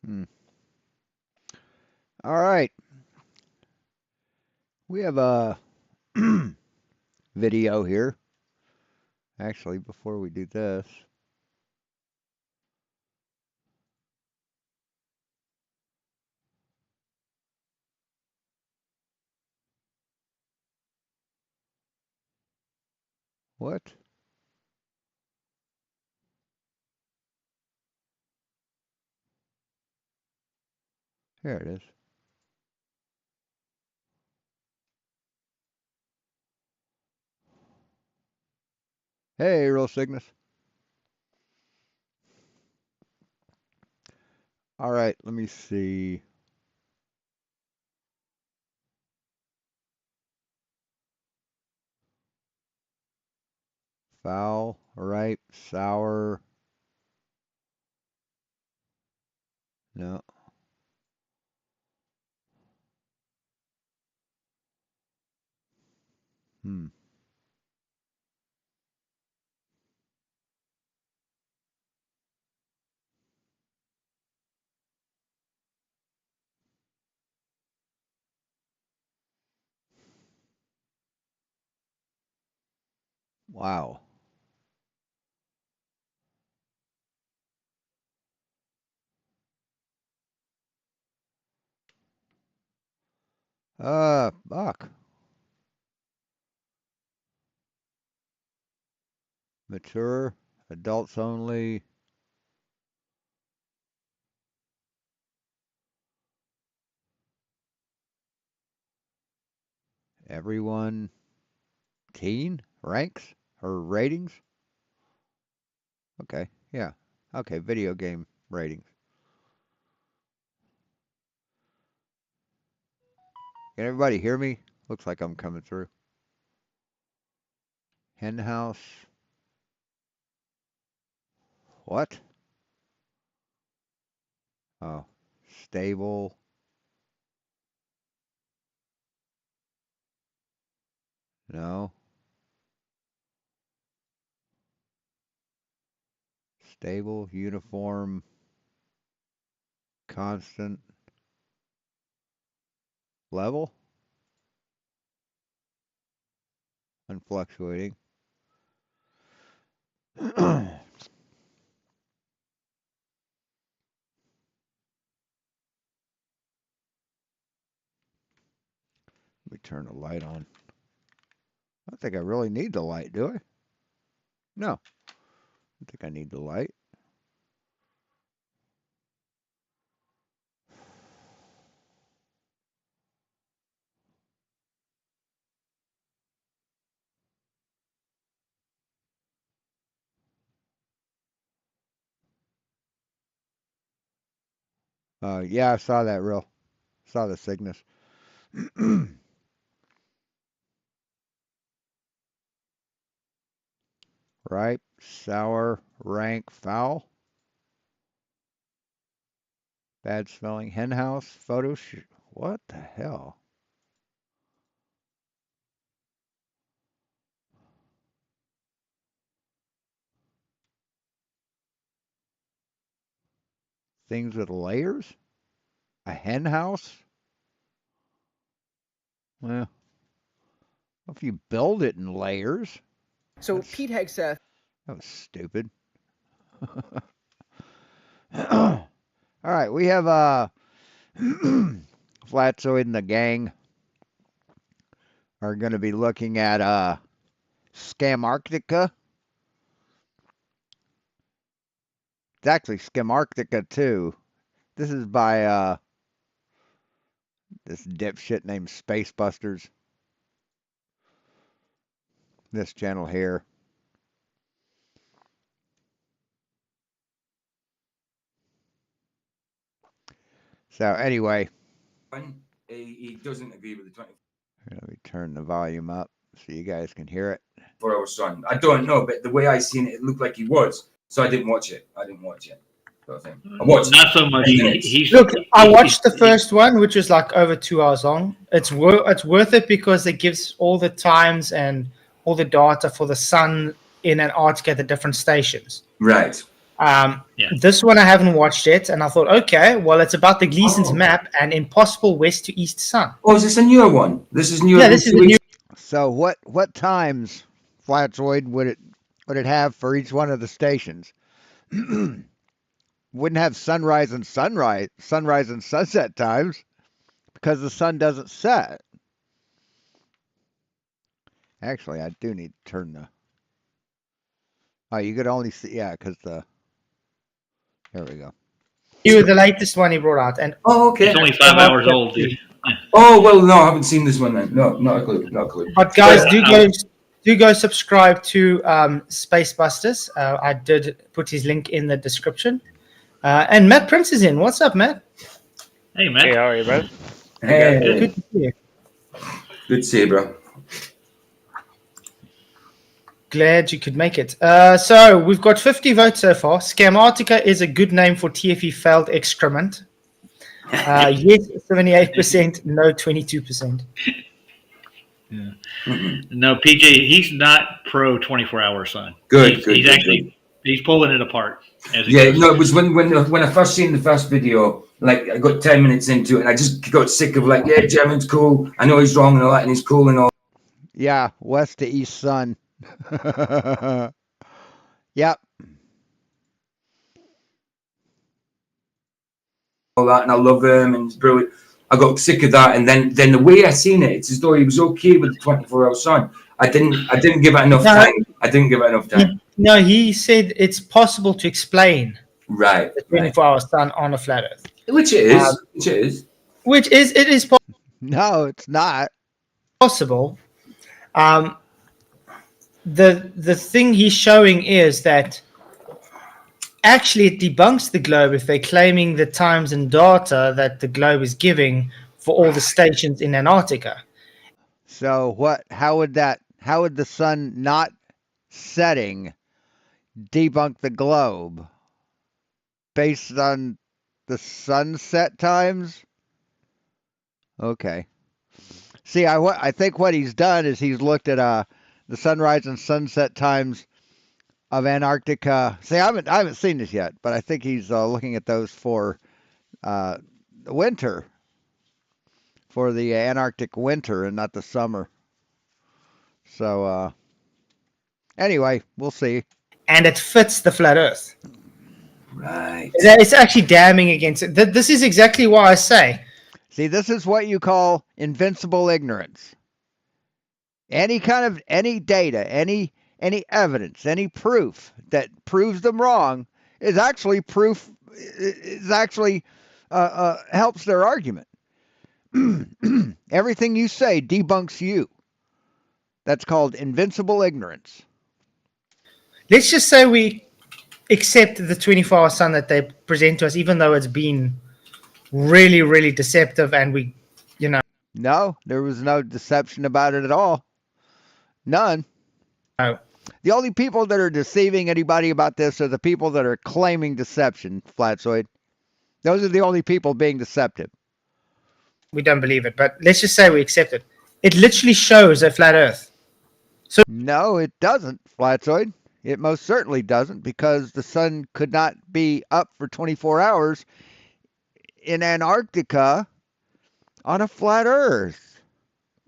Hmm. All right. We have a video here. Actually, before we do this, what? Here it is. Hey, Real Cygnus. All right, let me see. Foul, ripe, sour. No. Hmm. Wow. Buck. Mature, adults only. Everyone. Teen ranks or ratings? Okay, yeah. Okay, video game ratings. Can everybody hear me? Looks like I'm coming through. Hen house. What? Oh, stable. No. Stable, uniform, constant, level, unfluctuating. Let me turn the light on. I don't think I really need the light, do I? No, I don't think I need the light. Yeah, I saw that real. Saw the Cygnus. Ripe, sour, rank, foul, bad smelling, hen house, photo shoot. What the hell? Things with layers? A hen house? Well, if you build it in layers, So that's Pete Hegseth. that was stupid. All right, we have Flatzoid and the gang are going to be looking at Scamarctica. It's actually Scamarctica too. This is by this dipshit named Spacebusters. This channel here. So anyway, he doesn't agree with the 24 let me turn the volume up so you guys can hear it. hour sun. I don't know, but the way I seen it, it looked like he was. So I didn't watch it. Sort of thing. I watched Not so much. 10 minutes. Look, I watched the first one, which was like over 2 hours long. It's worth it because it gives all the times and all the data for the sun in Antarctica at the different stations. Right. This one I haven't watched yet, and I thought, okay, well, it's about the Gleason's map and impossible west to east sun. Oh, is this a newer one? This is newer. Yeah, than this is 2 the new. weeks? So what times, Fkatzoid, would it have for each one of the stations? Wouldn't have sunrise and sunset times because the sun doesn't set. Actually, I do need to turn the. Oh, you could only see, yeah, because the. There we go. You were the latest one he brought out, and Oh, okay. It's only 5 hours old, dude. Oh well, no, I haven't seen this one then. No, not a clue. Not a clue. but guys, do go subscribe to Space Busters. I did put his link in the description. And Matt Prince is in. What's up, Matt? Hey, man. Hey, how are you, bro? Hey, Good to see you. good to see you, bro. Glad you could make it. So we've got 50 votes so far. Scamartica is a good name for TFE failed excrement. Yes, 78%. No, 22%. No, PJ, he's not pro 24-hour sun. Good, He's, good, he's good, actually he's pulling it apart. As he Yeah, goes. no, it was when I first seen the first video, like I got 10 minutes into it, and I just got sick of like, yeah, German's cool. I know he's wrong and all that, and he's cool and all. Yeah, west to east sun. Yep. All that, and I love him, and he's brilliant. I got sick of that, and then the way I seen it, it's as though he was okay with the 24-hour sun. I didn't give it enough No. time. I didn't give it enough time. No, he said it's possible to explain Right, the right. 24-hour sun on a flat Earth. Which it is. Which it is. It is No, it's not. possible. The thing he's showing is that actually it debunks the globe if they're claiming the times and data that the globe is giving for all the stations in Antarctica. So how would the sun not setting debunk the globe based on the sunset times? Okay. See, I think what he's done is he's looked at the sunrise and sunset times of Antarctica. See, I haven't seen this yet, but I think he's looking at those for the winter, for the Antarctic winter and not the summer. So anyway, we'll see. And it fits the flat Earth. Right. It's actually damning against it. This is exactly why I say. See, this is what you call invincible ignorance. Any data, any evidence, any proof that proves them wrong is actually proof. Is actually helps their argument. Everything you say debunks you. That's called invincible ignorance. Let's just say we accept the 24-hour sun that they present to us, even though it's been really, really deceptive, and we, No, there was no deception about it at all. None. No. The only people that are deceiving anybody about this are the people that are claiming deception, Fkatzoid. Those are the only people being deceptive. we don't believe it. But let's just say we accept it. It literally shows a flat Earth. No, it doesn't, Fkatzoid. It most certainly doesn't, because the sun could not be up for 24 hours in Antarctica on a flat Earth.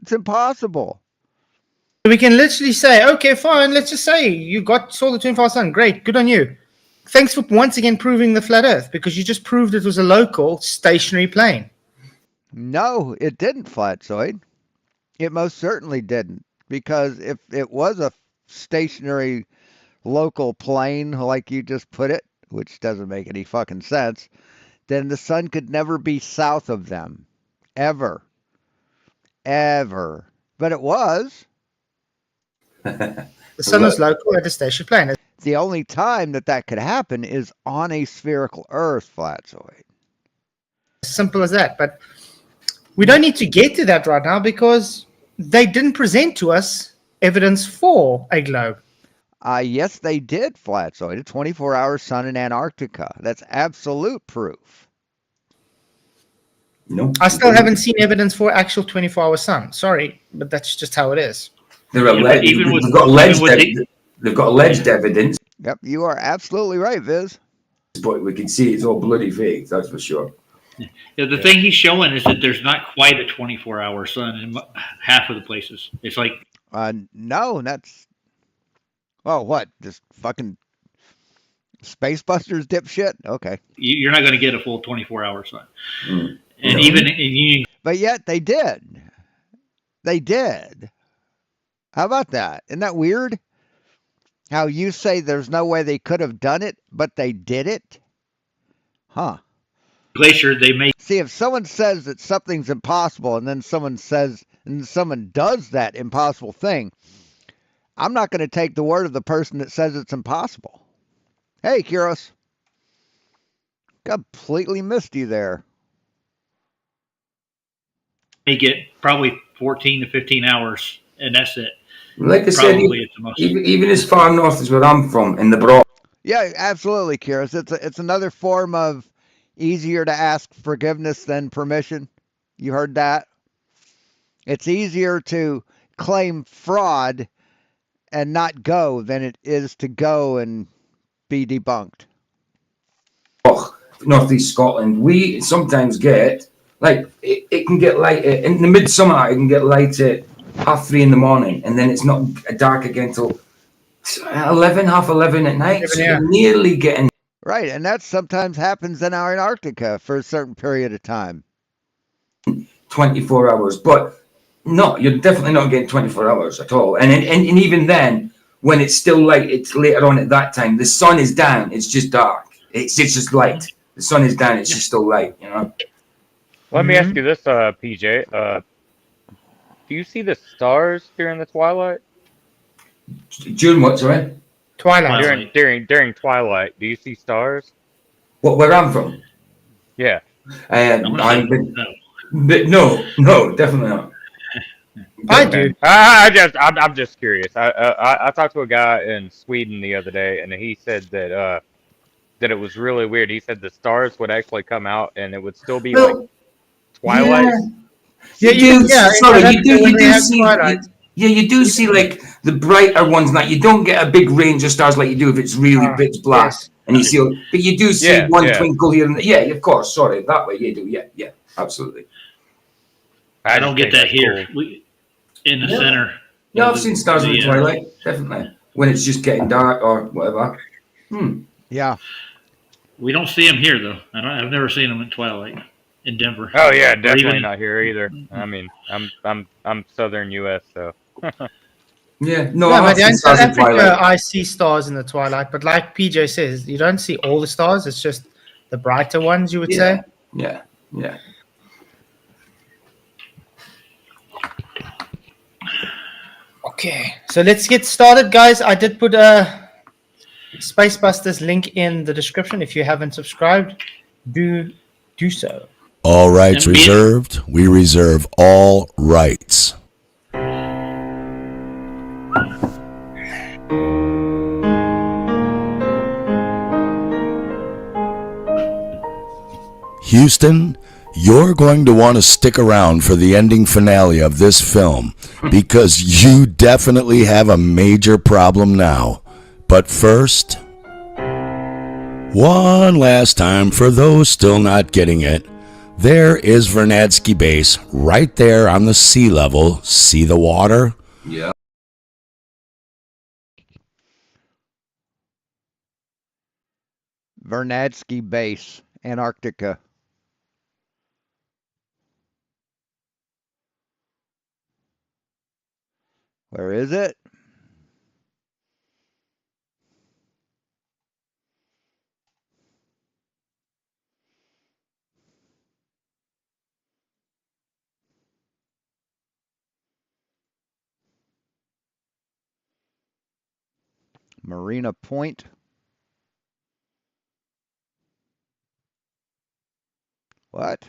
It's impossible. We can literally say, okay, fine, let's just say you saw the 24-hour sun. Great, good on you. Thanks for once again proving the flat Earth, because you just proved it was a local stationary plane. No, it didn't, Fkatzoid. It most certainly didn't, because if it was a stationary local plane, like you just put it, which doesn't make any fucking sense, then the sun could never be south of them. Ever. Ever. But it was. The sun was local at a stationary plane. The only time that could happen is on a spherical Earth, Fkatzoid. As simple as that. But we don't need to get to that right now, because they didn't present to us evidence for a globe. Yes, they did, Fkatzoid. A 24-hour sun in Antarctica. That's absolute proof. No. I still haven't seen evidence for actual 24-hour sun. Sorry, but that's just how it is. They're alleged. even with- They've got even alleged. with the- They've got alleged evidence. Yep, you are absolutely right, Viz. but we can see it's all bloody fake. That's for sure. Yeah, the thing he's showing is that there's not quite a 24-hour sun in half of the places. It's like No, that's what? Just fucking Space Busters dipshit? Okay. you're not going to get a full 24-hour sun. Mm. And No. even you, But yet they did. They did. How about that? Isn't that weird? How you say there's no way they could have done it, but they did it? Huh. glacier, they make See, if someone says that something's impossible and then someone does that impossible thing, I'm not going to take the word of the person that says it's impossible. Hey, Kuros. Completely missed you there. it probably 14 to 15 hours, and that's it. Like I said, Probably at the most. even as far north as where I'm from, in the Broad. Yeah, absolutely, Kuros. It's another form of easier to ask forgiveness than permission. You heard that? It's easier to claim fraud and not go than it is to go and be debunked. Northeast Scotland, we sometimes get like it can get light in the midsummer. It can get light at 3:30 in the morning, and then it's not dark again till 11, 11:30 at night. So Yeah. you're nearly getting Right, and that sometimes happens in our Antarctica for a certain period of time. 24 hours, but no, you're definitely not getting 24 hours at all. And even then, when it's still light, it's later on at that time. The sun is down. It's just dark. It's just light. The sun is down. It's just still light. You know. Let me ask you this, PJ. Do you see the stars during the twilight? June, what? Sorry. Twilight. During twilight, do you see stars? What? Where I'm from? Yeah. I'm. No. But no, definitely not. I do. I'm just curious. I talked to a guy in Sweden the other day, and he said that it was really weird. He said the stars would actually come out, and it would still be like Well, twilight. Yeah, you do. yeah. Sorry, you do see. Twilight. You do see like the brighter ones. That you don't get a big range of stars like you do if it's really pitch black, Yes. and you see. But you do see Yeah, one yeah. twinkle here and there. Yeah, of course. Sorry, that way you do. Yeah, absolutely. I don't get just think that that's here. cool. In the center. Yeah, I've seen stars in the twilight. Definitely when it's just getting dark or whatever. Yeah. We don't see them here though. I've never seen them in twilight in Denver. Oh yeah, Or definitely even- not here either. I mean, I'm southern U.S., so. Yeah, no, Yeah, I but have seen in stars South in twilight. Africa, I see stars in the twilight. But like PJ says, you don't see all the stars. It's just the brighter ones, you would say. Yeah. Okay, so let's get started, guys. I did put a Space Busters link in the description. If you haven't subscribed, do so. All rights And me- reserved. We reserve all rights. Houston, you're going to want to stick around for the ending finale of this film because you definitely have a major problem now. But first, one last time for those still not getting it, there is Vernadsky Base right there on the sea level. See the water? Yeah. Vernadsky Base, Antarctica. Where is it? Marina Point. What?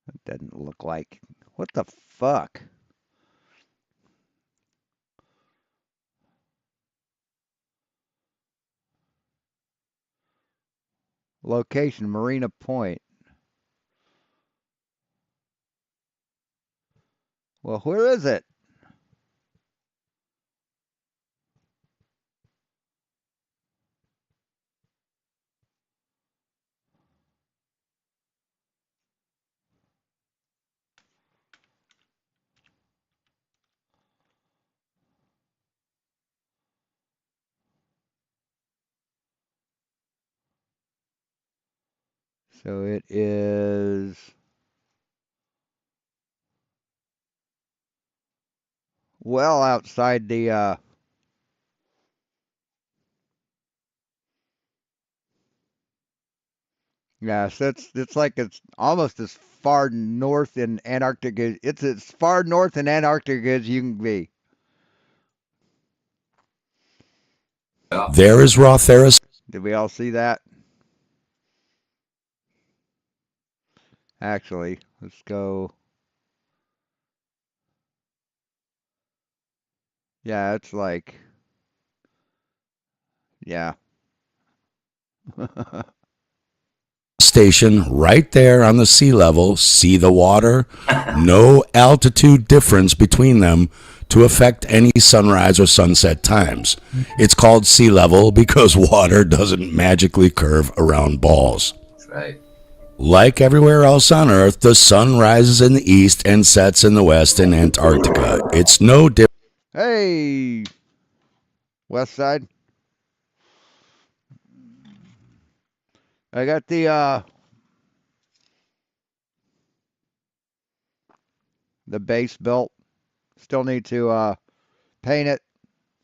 It doesn't look like. What the fuck? Location Marina Point. Well, where is it? So it is well outside the yeah, so it's like it's almost as far north in Antarctica. It's as far north in Antarctica as you can be. There is Rothera. Did we all see that? Actually, let's go. Yeah, it's like yeah. Station right there on the sea level. See the water? No altitude difference between them to affect any sunrise or sunset times. It's called sea level because water doesn't magically curve around balls. That's right. Like everywhere else on Earth, the sun rises in the east and sets in the west in Antarctica. It's no different. Hey, West Side. I got the base built. Still need to paint it,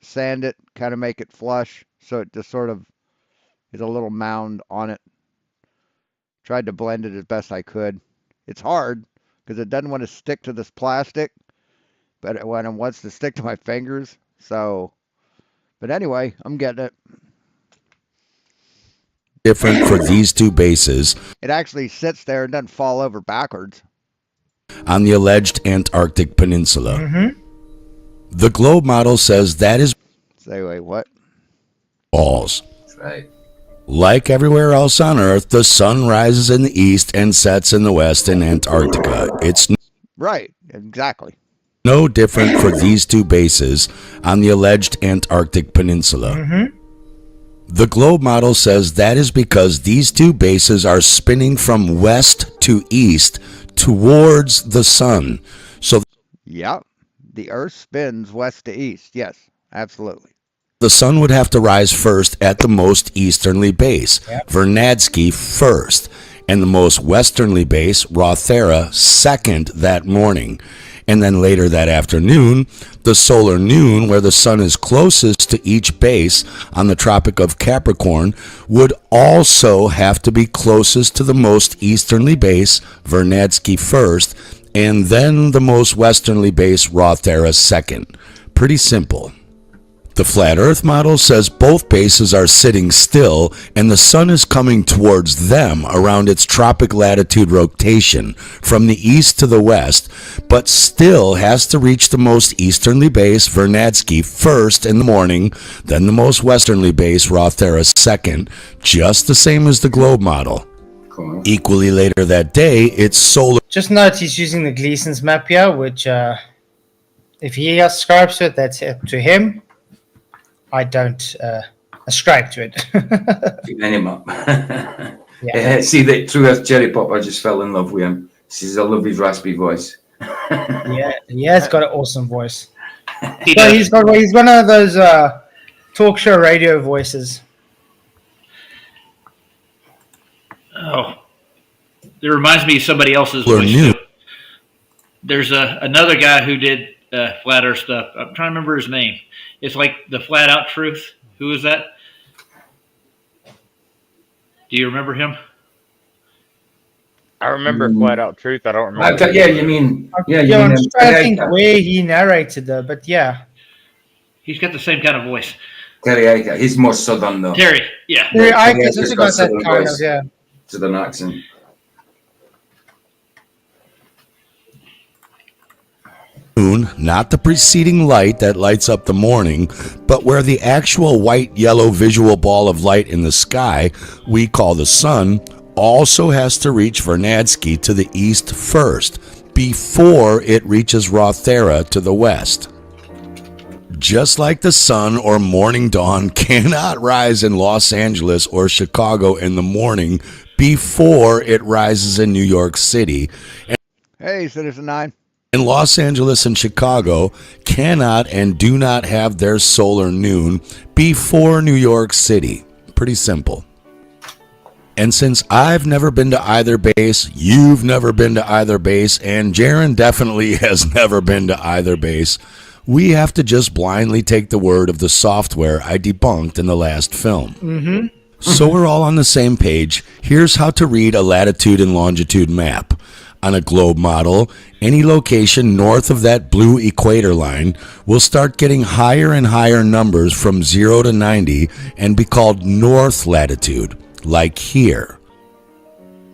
sand it, kind of make it flush so it just sort of is a little mound on it. Tried to blend it as best I could. It's hard because it doesn't want to stick to this plastic, but when it wants to stick to my fingers. So, but anyway, I'm getting it. Different for these two bases It actually sits there and doesn't fall over backwards. on the alleged Antarctic Peninsula. Mm-hmm. The globe model says that is Say, wait, what? balls. That's right. Like everywhere else on Earth, the sun rises in the east and sets in the west in Antarctica. It's Right, exactly. no different for these two bases on the alleged Antarctic Peninsula. Mm-hmm. The globe model says that is because these two bases are spinning from west to east towards the sun. So Yep. The Earth spins west to east. Yes, absolutely. the sun would have to rise first at the most easterly base, Vernadsky first, and the most westerly base, Rothera, second that morning. And then later that afternoon, the solar noon, where the sun is closest to each base on the Tropic of Capricorn, would also have to be closest to the most easterly base, Vernadsky first, and then the most westerly base, Rothera second. Pretty simple. The flat Earth model says both bases are sitting still and the sun is coming towards them around its tropic latitude rotation from the east to the west, but still has to reach the most easterly base, Vernadsky, first in the morning, then the most westerly base, Rothera, second, just the same as the globe model. Cool. Equally later that day, its solar Just note he's using the Gleason's map here, which if he ascribes to it, that's up to him. I don't ascribe to it. Anymore. Yeah. See that through his cherry pop, I just fell in love with him. I love his raspy voice. Yeah, he has got an awesome voice. He So does. he's one of those talk show radio voices. Oh, it reminds me of somebody else's Or voice. new. Too. There's another guy who did flat Earth stuff. I'm trying to remember his name. It's like the Flat Out Truth. Who is that? Do you remember him? I remember Flat Out Truth. I don't remember. Okay, yeah, you mean I'm just trying to think where he narrated though, but yeah. He's got the same kind of voice. Terry Aker. He's more southern though. Terry, yeah. Yeah, I Terry guess Aker's it's got got that southern kind voice. of, yeah. Southern accent. moon, not the preceding light that lights up the morning, but where the actual white-yellow visual ball of light in the sky, we call the sun, also has to reach Vernadsky to the east first, before it reaches Rothera to the west. Just like the sun or morning dawn cannot rise in Los Angeles or Chicago in the morning before it rises in New York City, Hey, Citizen 9. and Los Angeles and Chicago cannot and do not have their solar noon before New York City. Pretty simple. And since I've never been to either base, you've never been to either base, and Jaron definitely has never been to either base, we have to just blindly take the word of the software I debunked in the last film. Mm-hmm. So we're all on the same page. Here's how to read a latitude and longitude map. On a globe model, any location north of that blue equator line will start getting higher and higher numbers from 0 to 90 and be called north latitude, like here.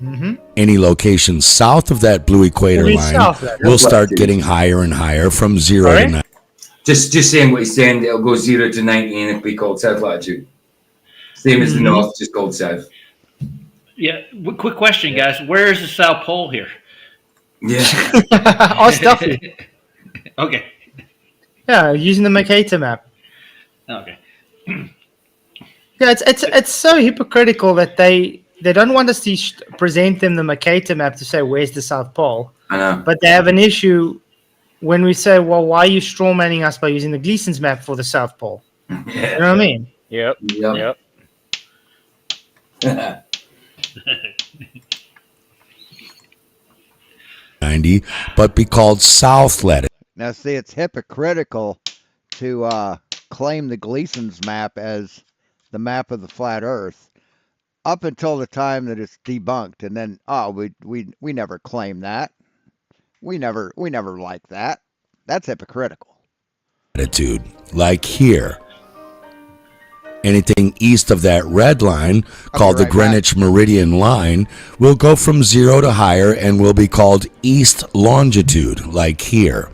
Mm-hmm. Any location south of that blue equator line will start getting higher and higher from 0 to 90. Just saying what he's saying, it'll go 0 to 90 and it'll be called south latitude. Same as the north, just called south. Yeah. Quick question, guys. Where is the South Pole here? Yeah. Ask Duffy. Okay. Yeah, using the Mercator map. Okay. Yeah, it's so hypocritical that they don't want us to present them the Mercator map to say where's the South Pole. I know. But they have an issue when we say, well, why are you strawmanning us by using the Gleason's map for the South Pole? Yeah. You know what I mean? Yep. 90, but be called south latitude. Now, see, it's hypocritical to claim the Gleason's map as the map of the flat Earth up until the time that it's debunked, and then we never claim that. We never like that. That's hypocritical. Latitude, like here. Anything east of that red line, called the Greenwich Meridian Line, will go from 0 to higher and will be called east longitude, like here.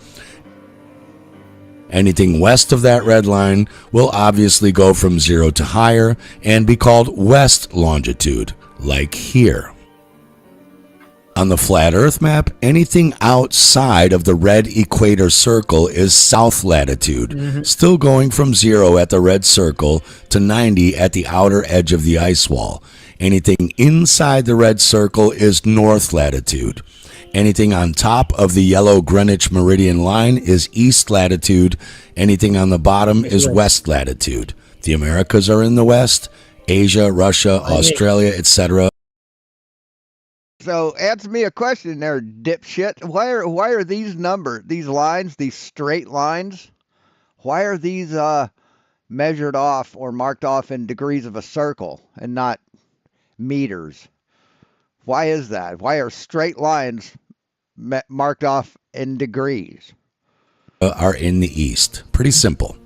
Anything west of that red line will obviously go from 0 to higher and be called west longitude, like here. On the flat Earth map, anything outside of the red equator circle is south latitude, still going from 0 at the red circle to 90 at the outer edge of the ice wall. Anything inside the red circle is north latitude. Anything on top of the yellow Greenwich Meridian Line is east latitude. Anything on the bottom is west latitude. The Americas are in the west, Asia, Russia, Australia, etc. So answer me a question there, dipshit. Why are these lines, these straight lines, why are these measured off or marked off in degrees of a circle and not meters? Why is that? Why are straight lines marked off in degrees? Are in the east. Pretty simple.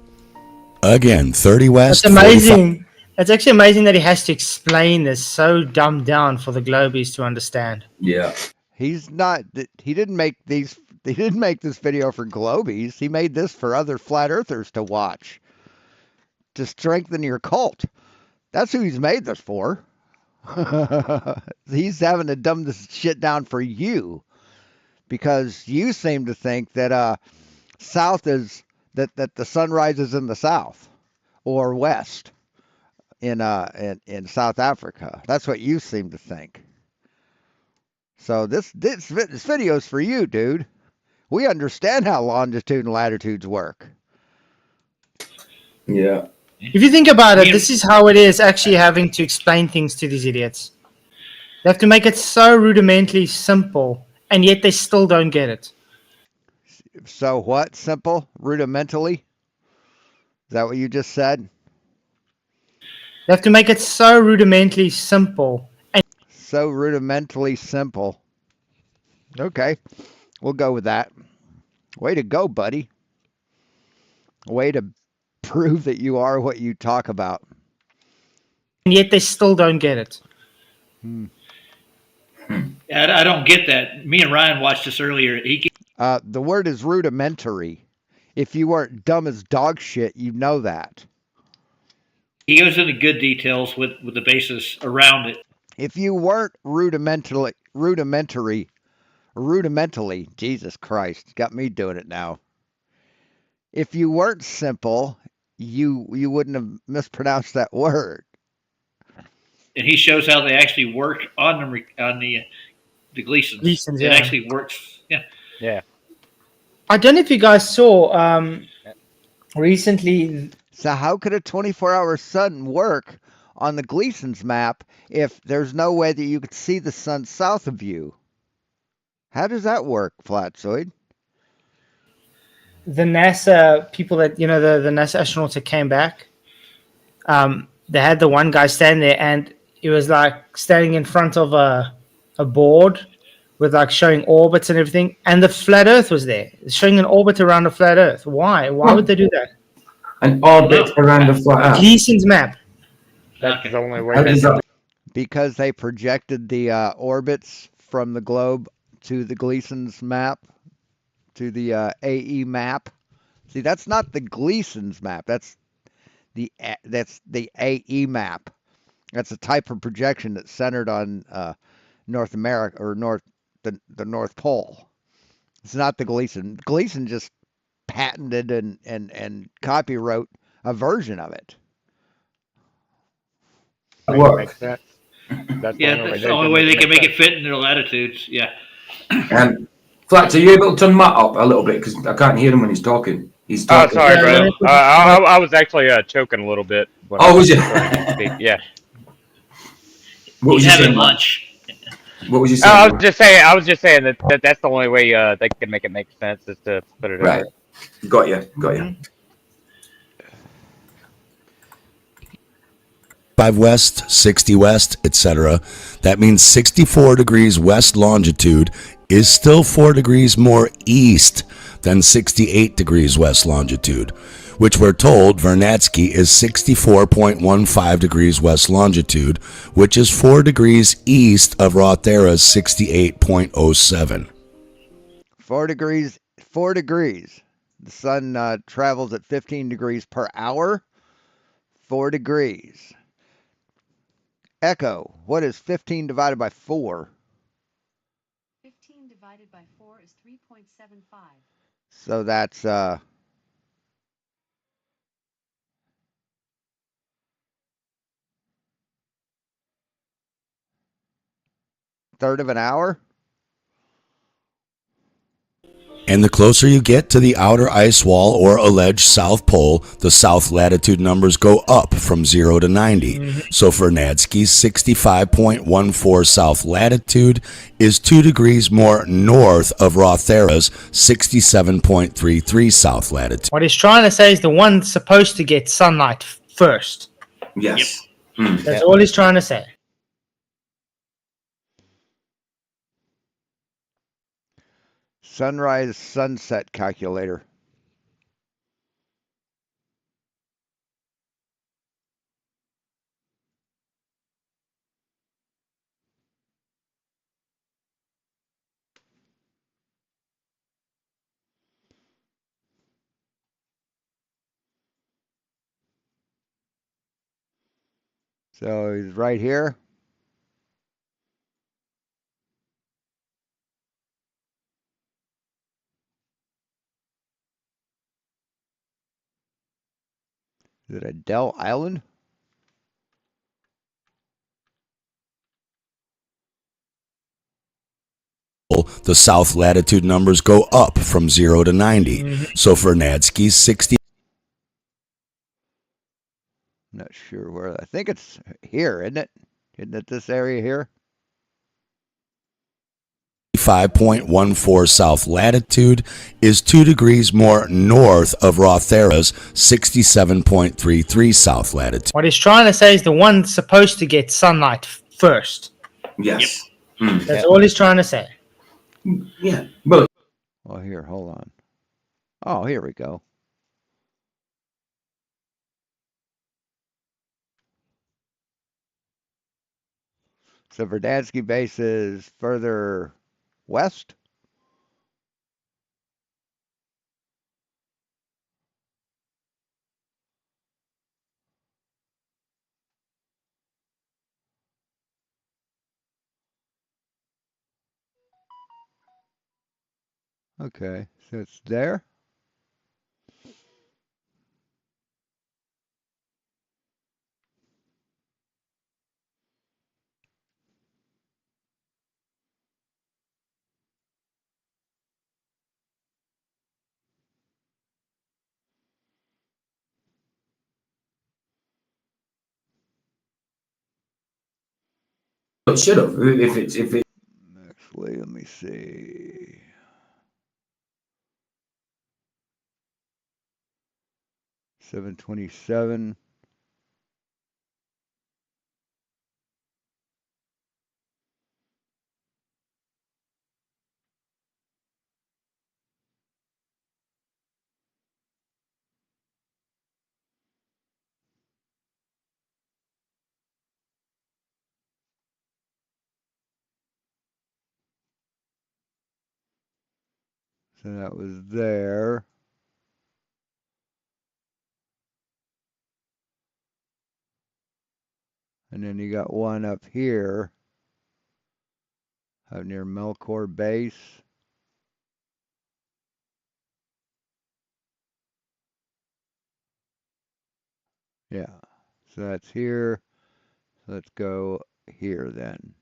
Again, 30 west. It's amazing. It's actually amazing that he has to explain this so dumbed down for the globies to understand. Yeah. He didn't make this video for globies. He made this for other flat earthers to watch, to strengthen your cult. That's who he's made this for. He's having to dumb this shit down for you because you seem to think that south is that the sun rises in the south or west in South Africa. That's what you seem to think. So this video is for you, dude. We understand how longitude and latitudes work. Yeah. If you think about it, this is how it is actually having to explain things to these idiots. They have to make it so rudimentarily simple, and yet they still don't get it. So what? Simple? Rudimentally? Is that what you just said? They have to make it so rudimentarily simple. So rudimentally simple. Okay, we'll go with that. Way to go, buddy. Way to prove that you are what you talk about. And yet they still don't get it. I don't get that. Me and Ryan watched this earlier. The word is rudimentary. If you weren't dumb as dog shit, you know that. He goes into good details with the basis around it. If you weren't rudimentally, Jesus Christ, got me doing it now. If you weren't simple, you wouldn't have mispronounced that word. And he shows how they actually work on the Gleasons. Gleasons, It yeah. actually works. Yeah. Yeah. I don't know if you guys saw recently. So how could a 24-hour sun work on the Gleason's map if there's no way that you could see the sun south of you? How does that work, Flatzoid? The NASA people that the NASA astronauts that came back, they had the one guy stand there, and he was like standing in front of a board with like showing orbits and everything, and the flat Earth was there, showing an orbit around a flat Earth. Why? Why would they do that? An orbit around the flat Earth. Gleason's map. That's Okay. the only way How they does can that? Because they projected the orbits from the globe to the Gleason's map, to the AE map. See, that's not the Gleason's map. That's the AE map. That's a type of projection that's centered on North America or the North Pole. It's not the Gleason. Gleason just patented and copywrote a version of it. make it make Work. sense. That's the Yeah, only way that's the only way they can make it fit in their latitudes. Yeah. Flats, are you able to turn Matt up a little bit? Because I can't hear him when he's talking. He's Oh, talking. sorry, Yeah, brother. let me put- I was actually choking a little bit when I Oh, was was you? trying to speak. Yeah. What was He's you having saying, Matt? lunch. What was you Oh, saying? I was just saying that that's the only way they can make it make sense is to put it in Right. there. Got you. Got you. 5 west, 60 west, etc. That means 64 degrees west longitude is still 4 degrees more east than 68 degrees west longitude, which we're told Vernadsky is 64.15 degrees west longitude, which is 4 degrees east of Rothera's 68.07. 4 degrees. 4 degrees. The sun travels at 15 degrees per hour. 4 degrees. Echo, what is 15 divided by 4? 15 divided by 4 is 3.75. So that's third of an hour. And the closer you get to the outer ice wall or alleged South Pole, the south latitude numbers go up from 0 to 90. So Vernadsky's 65.14 south latitude is 2 degrees more north of Rothera's 67.33 south latitude. What he's trying to say is the one supposed to get sunlight first. Yes. That's all he's trying to say. Sunrise sunset calculator. So he's right here. Is it Adele Island? The south latitude numbers go up from 0 to 90. So Vernadsky's 60. Not sure where. I think it's here, isn't it? Isn't it this area here? 5.14 south latitude is 2 degrees more north of Rothera's 67.33 south latitude. What he's trying to say is the one supposed to get sunlight first. Yes. That's all he's trying to say. Yeah. Well, Oh, here, hold on. Oh, here we go. So Verdansky base is further west. Okay, so it's there. It should have. If it. Actually, let me see. $7.27. So that was there. And then you got one up here, up near Melkor Base. Yeah. So that's here. Let's go here then.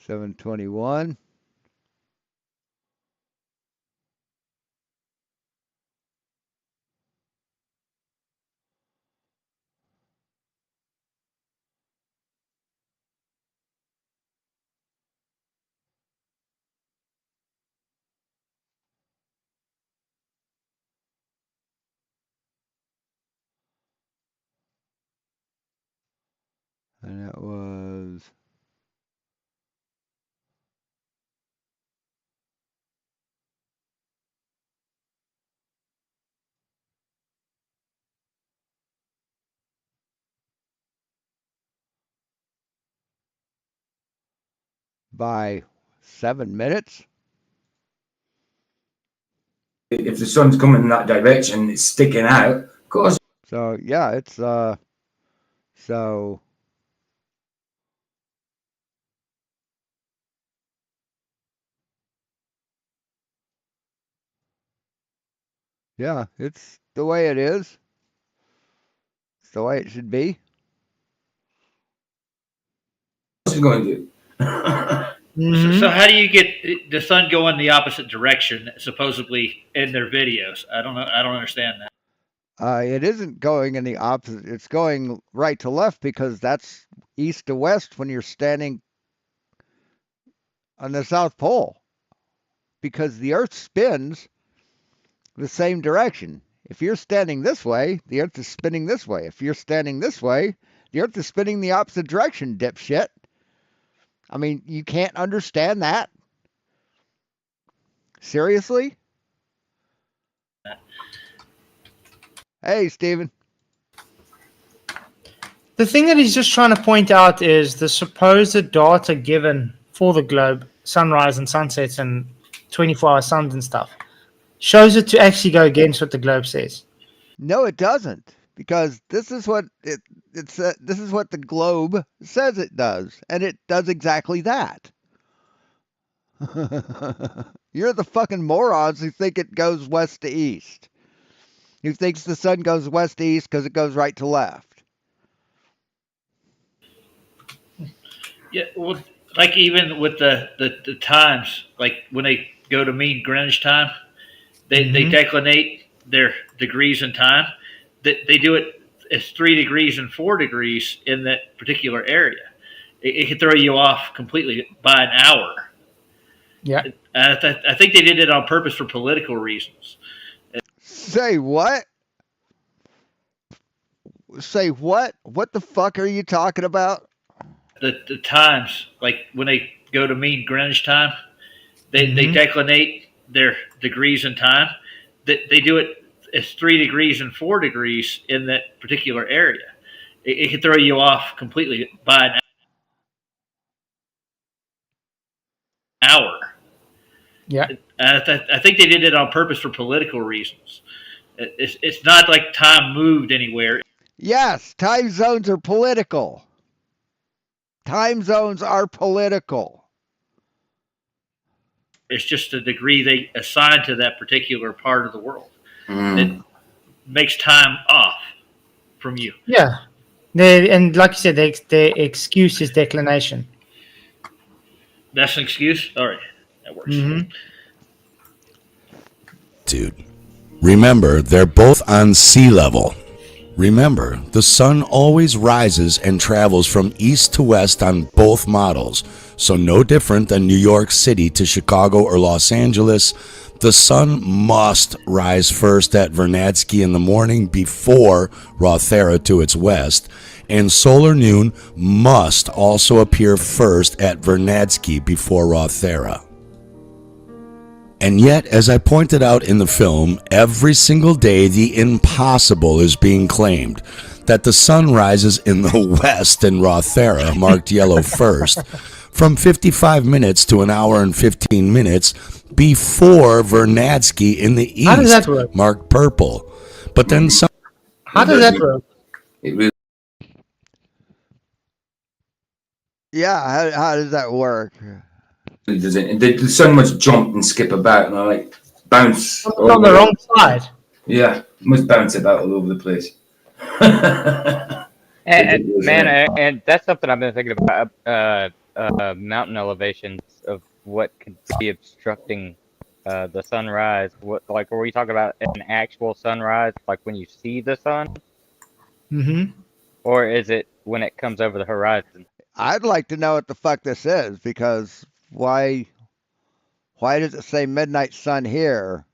721. And that was by 7 minutes. If the sun's coming in that direction, it's sticking out. Of course. So yeah, it's so yeah, it's the way it is. It's the way it should be. What's it going to do? So how do you get the sun going the opposite direction, supposedly in their videos? I don't know. I don't understand that. It isn't going in the opposite. It's going right to left because that's east to west when you're standing on the South Pole. Because the Earth spins the same direction. If you're standing this way, the Earth is spinning this way. If you're standing this way, the Earth is spinning the opposite direction, dipshit. I mean, you can't understand that? Seriously? Hey, Steven. The thing that he's just trying to point out is the supposed data given for the globe, sunrise and sunsets and 24-hour suns and stuff, shows it to actually go against what the globe says. No, it doesn't, because this is what this is what the globe says it does, and it does exactly that. You're the fucking morons who think it goes west to east. Who thinks the sun goes west to east because it goes right to left. Yeah, well, like even with the times, like when they go to mean Greenwich time, they declinate their degrees in time. They do it as 3 degrees and 4 degrees in that particular area. It can throw you off completely by an hour. Yeah. I think they did it on purpose for political reasons. Say what? Say what? What the fuck are you talking about? The times, like when they go to mean Greenwich time, they declinate their degrees in time. They do it as 3 degrees and 4 degrees in that particular area. It can throw you off completely by an hour. Yeah. I think they did it on purpose for political reasons. It's not like time moved anywhere. Yes, time zones are political. Time zones are political. It's just a degree they assign to that particular part of the world. It makes time off from you. Yeah. And like you said, the excuse is declination. That's an excuse? All right. That works. Dude, Remember, they're both on sea level. Remember, the sun always rises and travels from east to west on both models, so no different than New York City to Chicago or Los Angeles. The sun must rise first at Vernadsky in the morning before Rothera to its west, and solar noon must also appear first at Vernadsky before Rothera. And yet, as I pointed out in the film, every single day the impossible is being claimed. That the sun rises in the west in Rothera, marked yellow first, from 55 minutes to an hour and 15 minutes before Vernadsky in the How does that east, work? marked purple. But then some. How does that work? It really Yeah, how does that work? doesn't. The sun must jump and skip about and like bounce. It's on the wrong side. Yeah, must bounce about all over the place. And man, and that's something I've been thinking about. Mountain elevations of what could be obstructing the sunrise. What, like, were we talking about an actual sunrise, like when you see the sun, Mm-hmm. or is it when it comes over the horizon? I'd like to know what the fuck this is, because why does it say midnight sun here,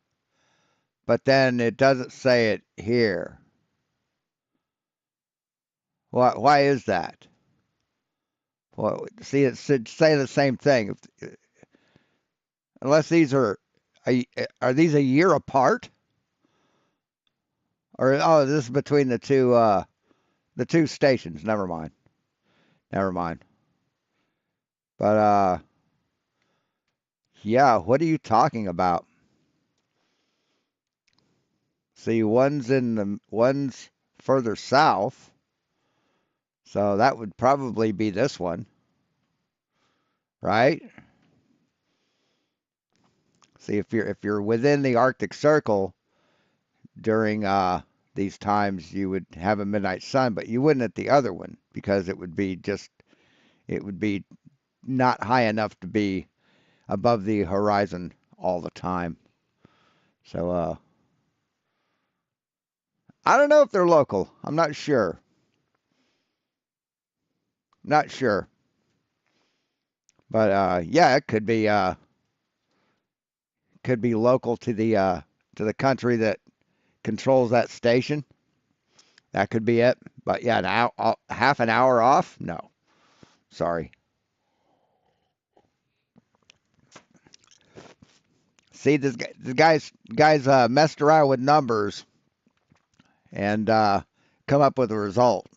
but then it doesn't say it here? Why is that? Well, see, it should say the same thing. Unless these are these a year apart? Or this is between the two stations. Never mind. But yeah, what are you talking about? See, one's further south, so that would probably be this one, right? See, if you're within the Arctic Circle during these times, you would have a midnight sun, but you wouldn't at the other one, because it would be not high enough to be above the horizon all the time. So I don't know if they're local. I'm not sure. Not sure. But yeah, it could be local to the country that controls that station. That could be it. But yeah, now half an hour off? No. Sorry. See, this guy's messed around with numbers and come up with a result.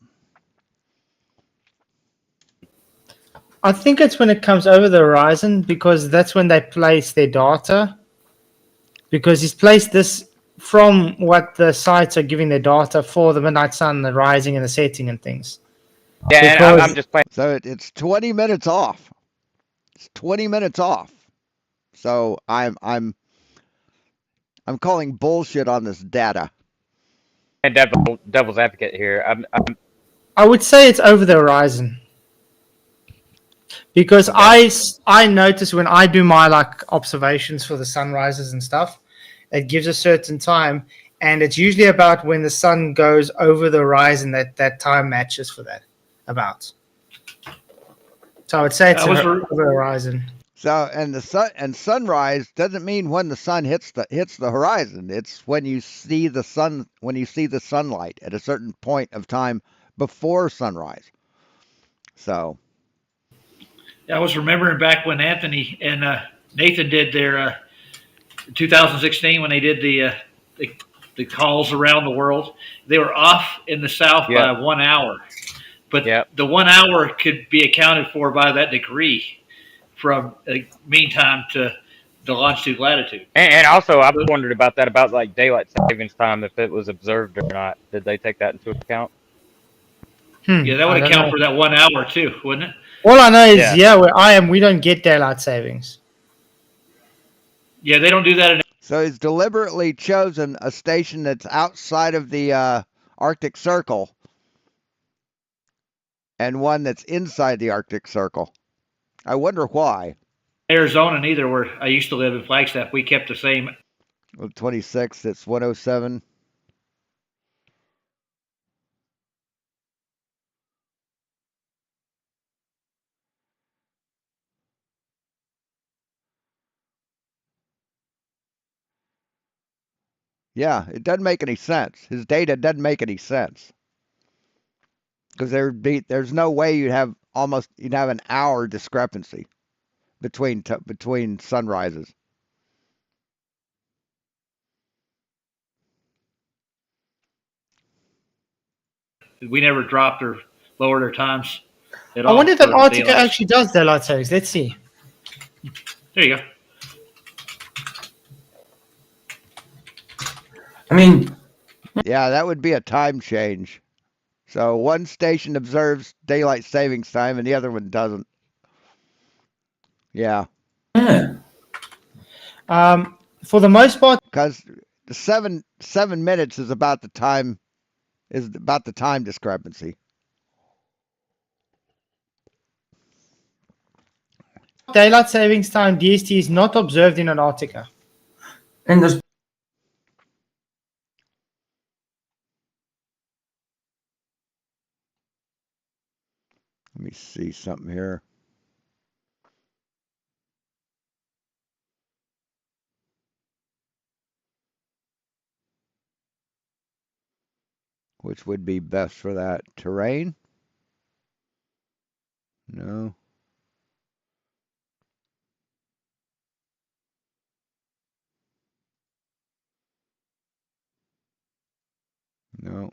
I think it's when it comes over the horizon, because that's when they place their data. Because he's placed this from what the sites are giving their data for the midnight sun, the rising and the setting and things. Yeah, and Because I'm just playing. So it's 20 minutes off. It's 20 minutes off. So I'm calling bullshit on this data. And devil's advocate here. I would say it's over the horizon. Because I notice when I do my like observations for the sunrises and stuff, it gives a certain time, and it's usually about when the sun goes over the horizon that time matches for that about. So I would say it's over the horizon. So and sunrise doesn't mean when the sun hits the horizon. It's when you see the sunlight at a certain point of time before sunrise. So Yeah, I was remembering back when Anthony and Nathan did their 2016 when they did the calls around the world. They were off in the south by 1 hour, but the 1 hour could be accounted for by that degree from mean time to the longitude latitude. And also, I've wondered about that, about like daylight savings time, if it was observed or not. Did they take that into account? Yeah, that would account for that 1 hour too, wouldn't it? All I know is, where I am, we don't get daylight savings. Yeah, they don't do that. So he's deliberately chosen a station that's outside of the Arctic Circle and one that's inside the Arctic Circle. I wonder why. Arizona, neither, where I used to live in Flagstaff, we kept the same Well, 26, it's 107. Yeah, it doesn't make any sense. His data doesn't make any sense because there's no way you'd have an hour discrepancy between sunrises. We never dropped or lowered our times at I wonder all if for Antarctica daylight. actually does daylight savings. Let's see. There you go. I mean, Yeah, that would be a time change. So one station observes daylight savings time and the other one doesn't. Yeah, yeah. For the most part, because the 7 minutes is about the time discrepancy. daylight savings time (DST) is not observed in Antarctica. And there's Let me see something here. Which would be best for that terrain? No, no.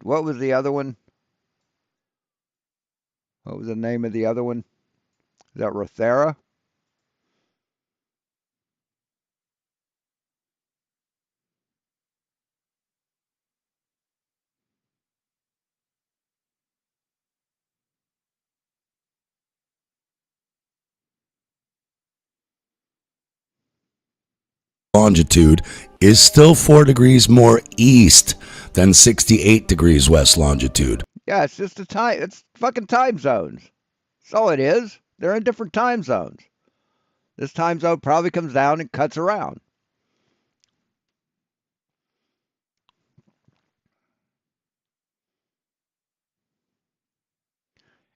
What was the other one? What was the name of the other one? Is that Rothera? Longitude is still 4 degrees more east than 68 degrees west longitude. Yeah, it's just a time. It's fucking time zones. That's all it is. They're in different time zones. This time zone probably comes down and cuts around.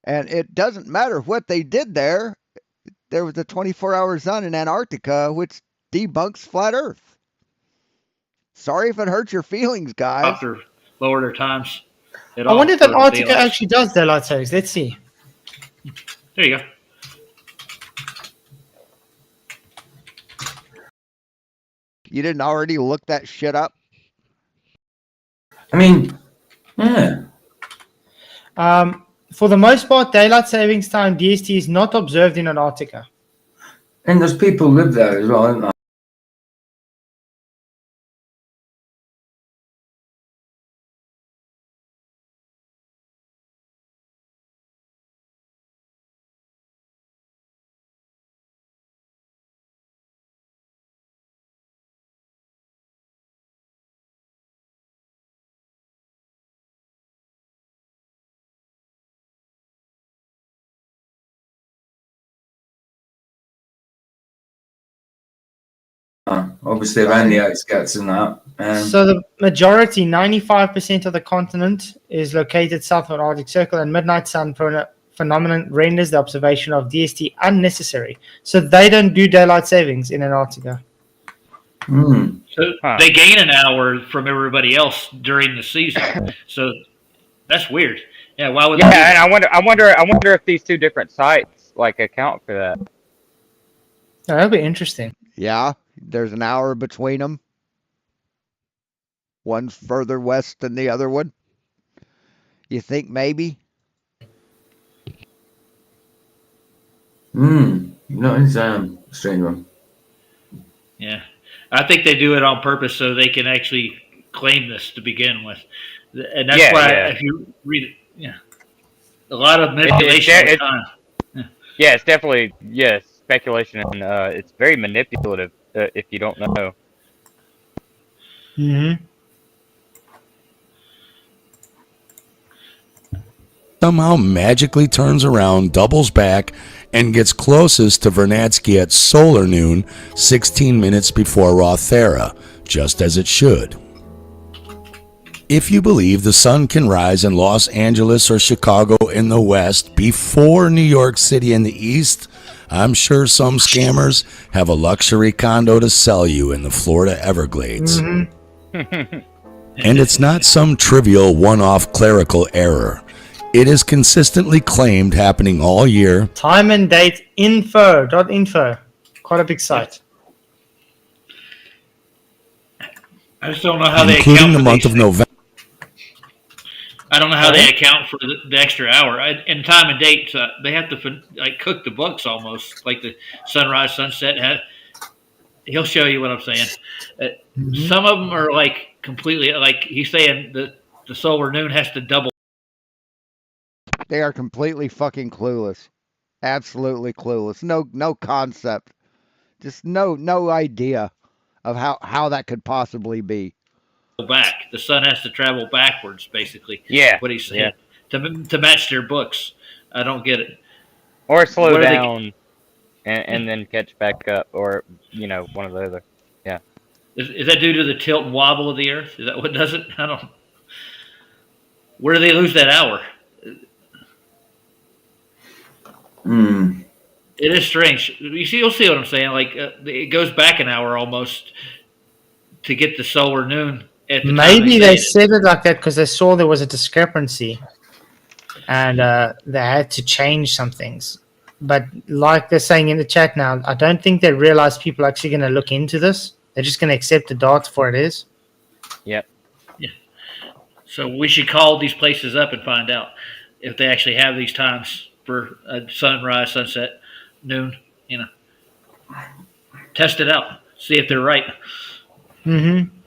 And it doesn't matter what they did there. There was a 24-hour sun in Antarctica, which debunks flat Earth. Sorry if it hurts your feelings, guys. Dropped or lowered our times at I all wonder if for Antarctica daylight. actually does daylight savings. Let's see. There you go. You didn't already look that shit up? I mean, yeah. For the most part, daylight savings time (DST) is not observed in Antarctica. And there's people who live there as well, aren't there? Obviously around the outskirts and that. So the majority, 95% of the continent, is located south of the Arctic Circle, and midnight sun phenomenon renders the observation of DST unnecessary. So they don't do daylight savings in Antarctica. So they gain an hour from everybody else during the season. So that's weird. Yeah, why would they do Yeah, that? and I wonder if these two different sites like account for that. Oh, that'd be interesting. Yeah, there's an hour between them. One's further west than the other one. You think maybe? No, it's a strange one. Yeah, I think they do it on purpose so they can actually claim this to begin with, and that's why if you read it, yeah, a lot of manipulation with time. Yeah, it's definitely speculation, and it's very manipulative. if you don't know. Mm-hmm. Somehow magically turns around, doubles back, and gets closest to Vernadsky at solar noon, 16 minutes before Rothera, just as it should. If you believe the sun can rise in Los Angeles or Chicago in the west before New York City in the east, I'm sure some scammers have a luxury condo to sell you in the Florida Everglades. Mm-hmm. And it's not some trivial one-off clerical error. It is consistently claimed happening all year. Time and date info.info. Quite a big site. I just don't know how they Including account the for month these of things. November. I don't know how they account for the extra hour. And time and date, they have to like cook the books almost, like the sunrise, sunset. He'll show you what I'm saying. Some of them are like completely, like he's saying the solar noon has to double. They are completely fucking clueless. Absolutely clueless. No concept. Just no idea of how that could possibly be. Back. The sun has to travel backwards, basically. Yeah. What he's saying to match their books. I don't get it. Or slow What are they- down and then catch back up, or one or the other. Yeah. Is that due to the tilt and wobble of the Earth? Is that what does it? I don't. Where do they lose that hour? It is strange. You'll see what I'm saying. Like it goes back an hour almost to get the solar noon. At the Maybe time they say said it like that because they saw there was a discrepancy, and they had to change some things. But like they're saying in the chat now, I don't think they realize people are actually going to look into this. They're just going to accept the data for it is. Yep. Yeah. So we should call these places up and find out if they actually have these times for sunrise, sunset, noon. Test it out. See if they're right. Mm-hmm.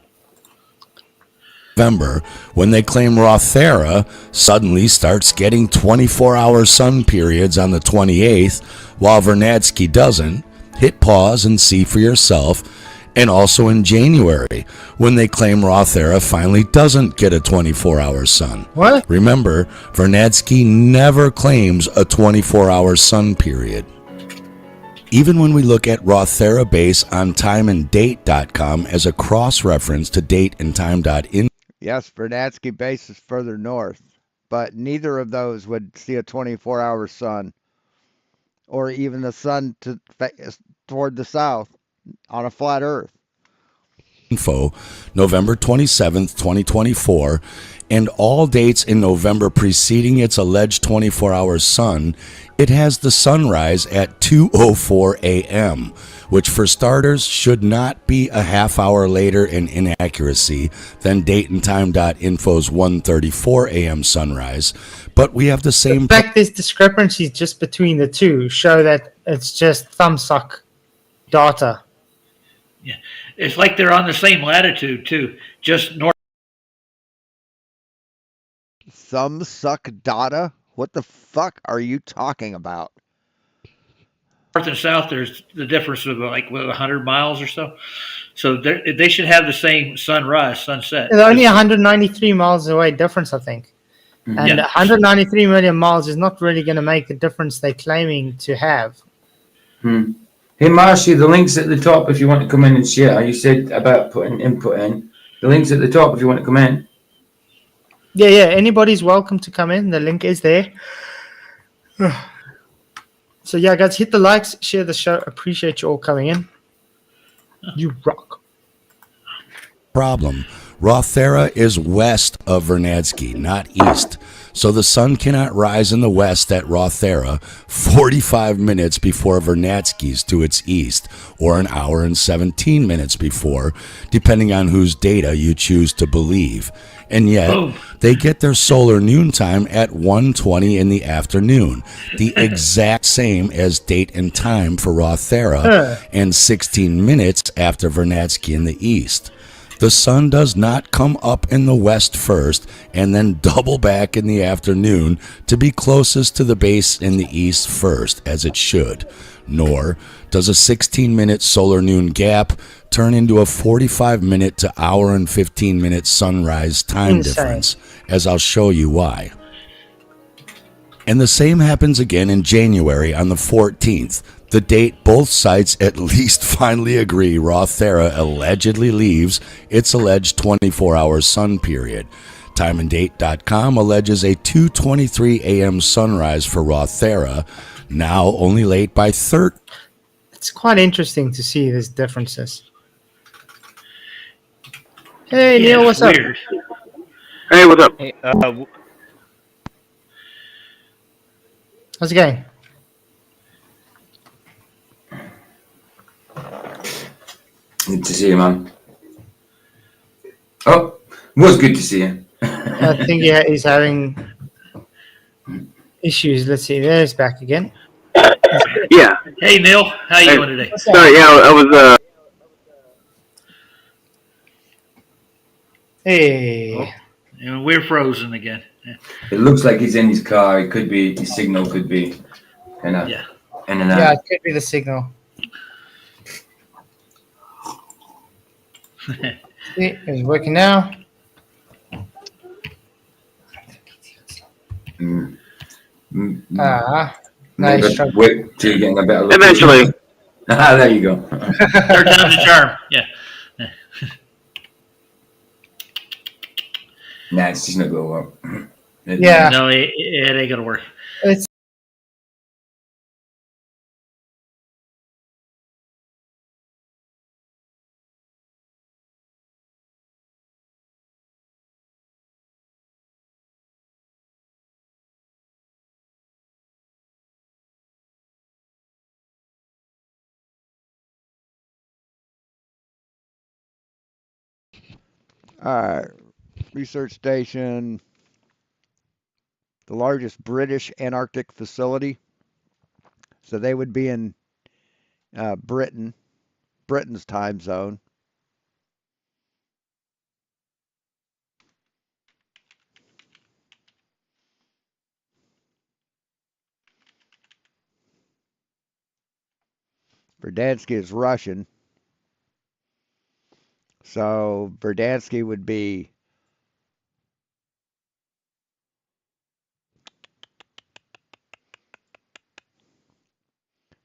November, when they claim Rothera suddenly starts getting 24-hour sun periods on the 28th, while Vernadsky doesn't. Hit pause and see for yourself. And also in January, when they claim Rothera finally doesn't get a 24-hour sun. What? Remember, Vernadsky never claims a 24-hour sun period. Even when we look at Rothera base on timeanddate.com as a cross-reference to dateandtime.info, Yes, Vernadsky base is further north, but neither of those would see a 24-hour sun, or even the sun toward the south on a flat Earth. November 27th, 2024, and all dates in November preceding its alleged 24-hour sun, it has the sunrise at 2:04 a.m., which for starters should not be a half hour later in inaccuracy than dateandtime.info's 1:34 a.m. sunrise, but we have the same... In fact, there's discrepancies just between the two show that it's just thumbsuck data. Yeah. It's like they're on the same latitude too, just north. Thumb suck data? What the fuck are you talking about? North and south, there's the difference of like 100 miles or so. So they should have the same sunrise, sunset. They're only 193 miles away difference, I think. And 193 million miles is not really going to make the difference they're claiming to have. Hey, Marcy, the link's at the top if you want to come in and share. You said about putting input in. The link's at the top if you want to come in. Yeah. Anybody's welcome to come in. The link is there. So, yeah, guys, hit the likes, share the show. Appreciate you all coming in. You rock. Problem. Rothera is west of Vernadsky, not east. So the sun cannot rise in the west at Rothera 45 minutes before Vernadsky's to its east, or an hour and 17 minutes before, depending on whose data you choose to believe. And yet, they get their solar noontime at 1:20 in the afternoon, the exact same as date and time for Rothera, and 16 minutes after Vernadsky in the east. The sun does not come up in the west first and then double back in the afternoon to be closest to the base in the east first, as it should. Nor does a 16-minute solar noon gap turn into a 45-minute to hour and 15-minute sunrise time difference, as I'll show you why. And the same happens again in January on the 14th, the date both sites at least finally agree Rothera allegedly leaves its alleged 24-hour sun period. TimeAndDate.com alleges a 2:23 a.m. sunrise for Rothera, now only late by 30. It's quite interesting to see these differences. Hey, Yeah, Neil, what's up? weird. Hey, what's up? Hey, How's it going? Good to see you, man. Oh, was good to see you. I think he's having issues. Let's see. There's back again. Yeah. Hey, Neil. How you Hey. doing today? Sorry, yeah, I was, Hey. And we're frozen again. It looks like he's in his car. It could be his signal could be kind of Yeah. in and out. Yeah, it could be the signal. See, it's working now. Mm. Mm. Nice. Maybe wait till you're getting a better look. eventually. There you go. Third time's a charm. Yeah. Nah, it's just not going to work. Yeah. No, it ain't gonna work. It's All right. Research station, the largest British Antarctic facility. So they would be in Britain's time zone. Verdansk is Russian. So Verdansk would be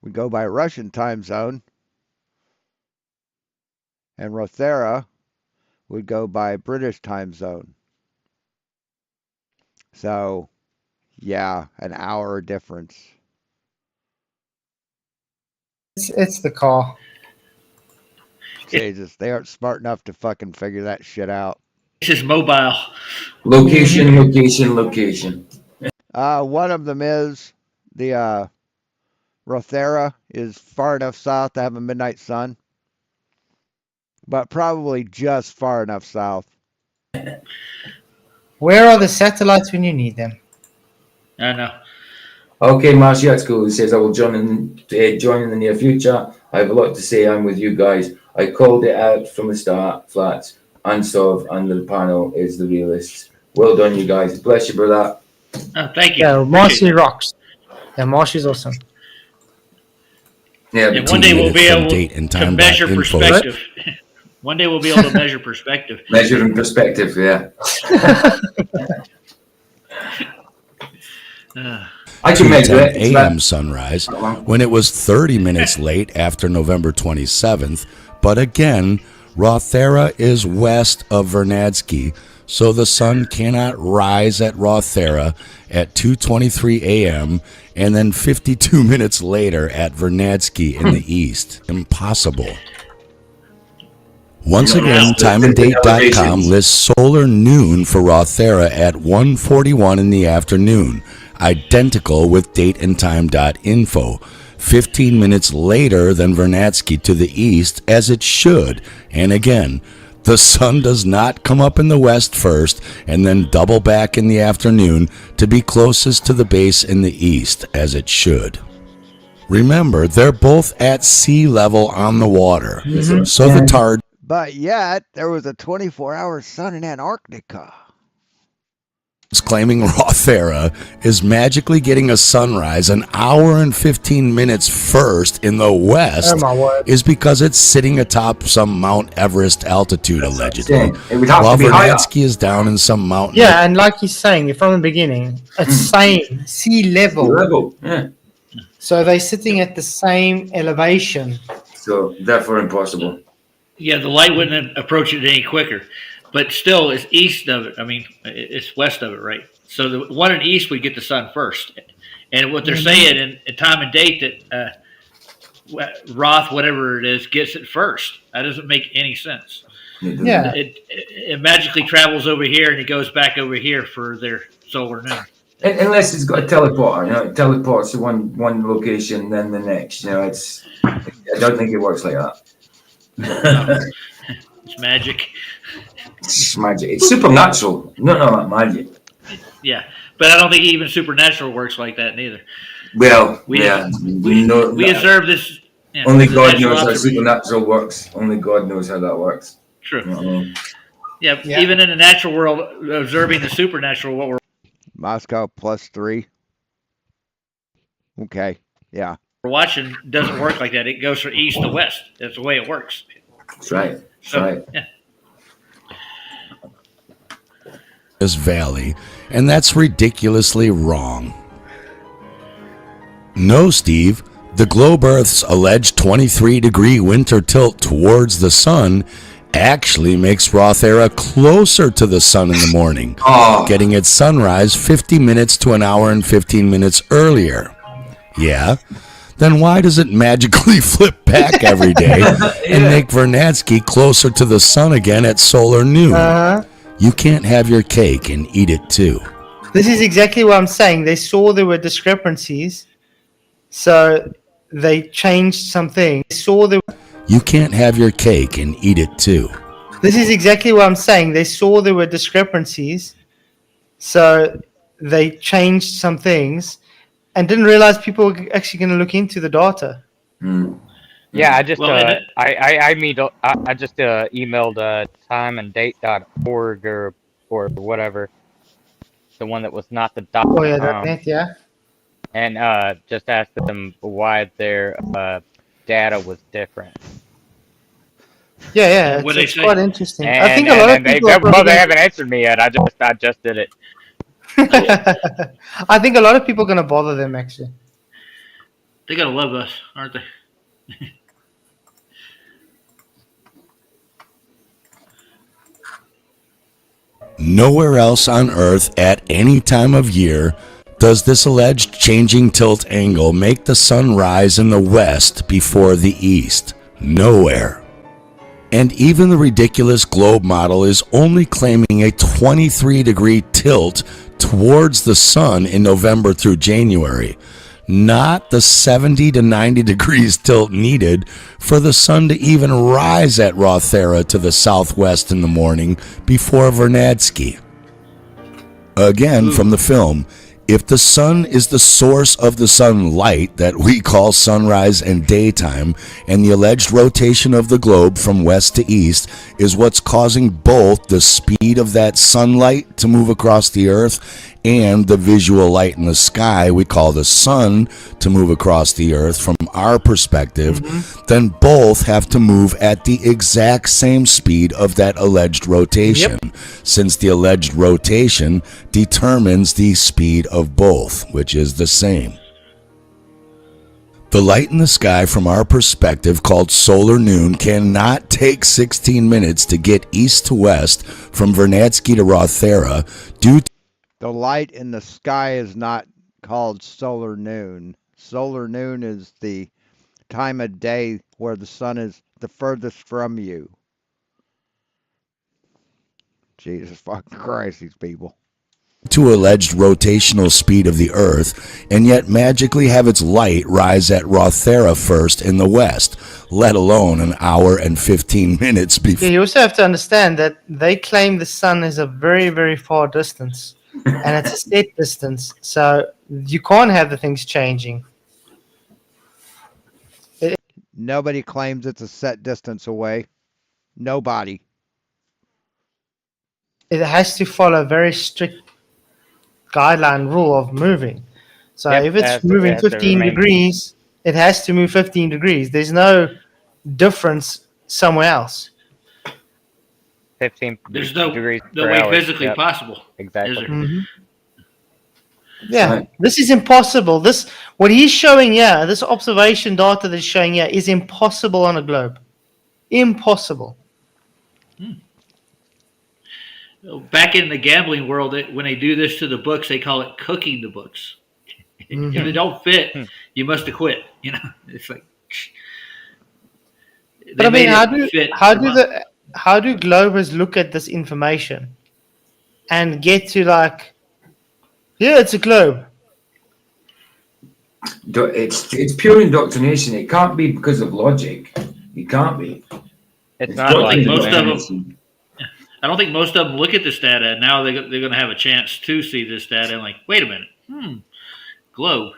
we go by Russian time zone, and Rothera would go by British time zone. So, yeah, an hour difference. it's the call. They aren't smart enough to fucking figure that shit out. This is mobile. Location. One of them is the Rothera is far enough south to have a midnight sun, but probably just far enough south. Where are the satellites when you need them? I know. Okay, Marcy, that's cool. He says, I will join in the near future. I have a lot to say. I'm with you guys. I called it out from the start. Flats, Ansov, and the panel is the realist. Well done, you guys. Bless you, brother. Oh, thank you. Yeah, Appreciate Marcy it. rocks. Yeah, Marcy's awesome. Yeah, And one day we'll be able Date and to time measure dot info. perspective. One day we'll be able to measure perspective. measure in perspective, yeah. I can measure 2:10 it. It's a.m. about- sunrise when it was 30 minutes late after November 27th. But again, Rothera is west of Vernadsky, so the sun cannot rise at Rothera at 2:23 a.m. and then 52 minutes later at Vernadsky in the east. Impossible. Once again, TimeAndDate.com lists solar noon for Rothera at 1:41 in the afternoon, identical with dateandtime.info, 15 minutes later than Vernadsky to the east, as it should. And again, the sun does not come up in the west first and then double back in the afternoon to be closest to the base in the east, as it should. Remember, they're both at sea level on the water, so the But yet, there was a 24-hour sun in Antarctica. Claiming Rothera is magically getting a sunrise an hour and 15 minutes first in the west Oh my word. is because it's sitting atop some Mount Everest altitude, allegedly, Yeah, it would have while to be higher. Vernadsky is down in some mountain. Yeah, and like he's saying from the beginning, it's same sea level. Level. Yeah. So they're sitting at the same elevation. So therefore impossible. Yeah, the light wouldn't approach it any quicker, but still, it's east of it. I mean, it's west of it, right? So the one in east would get the sun first, and what they're saying in time and date that Roth, whatever it is, gets it first. That doesn't make any sense. Yeah. It magically travels over here and it goes back over here for their solar noon. Unless it's got a teleporter, it teleports to one location, then the next. I don't think it works like that. It's magic. It's magic. It's supernatural. Not magic. Yeah, but I don't think even supernatural works like that neither. Well, We know we observe this. Yeah, only the God natural knows how observation. supernatural works. Only God knows how that works. True. You know what I mean? Yeah, even in the natural world, observing the supernatural, what we're Moscow +3. Okay. Yeah. watching doesn't work like that. It goes from east to west. That's the way it works. That's right. That's So, right. yeah. This valley, and that's ridiculously wrong. No, Steve, the globe Earth's alleged 23-degree winter tilt towards the sun actually makes Rothera closer to the sun in the morning, getting its sunrise 50 minutes to an hour and 15 minutes earlier. Yeah? Then why does it magically flip back every day and make Vernadsky closer to the sun again at solar noon? You can't have your cake and eat it too. This is exactly what I'm saying. They saw there were discrepancies, so they changed something. They saw there. You can't have your cake and eat it too. This is exactly what I'm saying. They saw there were discrepancies, so they changed some things, and didn't realize people were actually going to look into the data. Yeah, I just Well, and it- I just emailed timeanddate.org or whatever, the one that was not the dot. Oh yeah, that, yeah. And just asked them why their data was different. Yeah. What'd they It's say? quite interesting. And, I think a lot of they, people. they haven't answered me yet. I just did it. I think a lot of people are going to bother them actually. They're gonna love us, aren't they? Nowhere else on Earth at any time of year does this alleged changing tilt angle make the sun rise in the west before the east. Nowhere. And even the ridiculous globe model is only claiming a 23-degree tilt towards the sun in November through January, not the 70 to 90 degrees tilt needed for the sun to even rise at Rothera to the southwest in the morning before Vernadsky. Again, from the film, if the sun is the source of the sunlight that we call sunrise and daytime, and the alleged rotation of the globe from west to east is what's causing both the speed of that sunlight to move across the earth and the visual light in the sky we call the sun to move across the earth from our perspective, then both have to move at the exact same speed of that alleged rotation, since the alleged rotation determines the speed of both, which is the same. The light in the sky from our perspective, called solar noon, cannot take 16 minutes to get east to west from Vernadsky to Rothera due to The light in the sky is not called solar noon. Solar noon is the time of day where the sun is the furthest from you. Jesus fucking Christ, these people. alleged rotational speed of the Earth, and yet magically have its light rise at Rothera first in the west, let alone an hour and 15 minutes before. Yeah, you also have to understand that they claim the sun is a very, very far distance, and it's a set distance, so you can't have the things changing. Nobody claims it's a set distance away. Nobody. It has to follow a very strict guideline rule of moving. So Yep, if it it's has to, moving 15 remain degrees, it has to move 15 degrees. There's no difference somewhere else. 15 There's no degrees no per way hour. physically Yep, possible. Is exactly. there? Yeah, Right. this is impossible. What he's showing here, this observation data that's showing here, is impossible on a globe. Impossible. Back in the gambling world, when they do this to the books, they call it cooking the books. If they don't fit, you must have quit. You know, it's like But they I mean, made it fit. how do Globers look at this information and get to like, yeah, it's a globe. It's pure indoctrination. It can't be because of logic. It can't be. It's It's not got I to think be like most of them. indoctrination. I don't think most of them look at this data, and now they're going to have a chance to see this data and like, wait a minute, globe,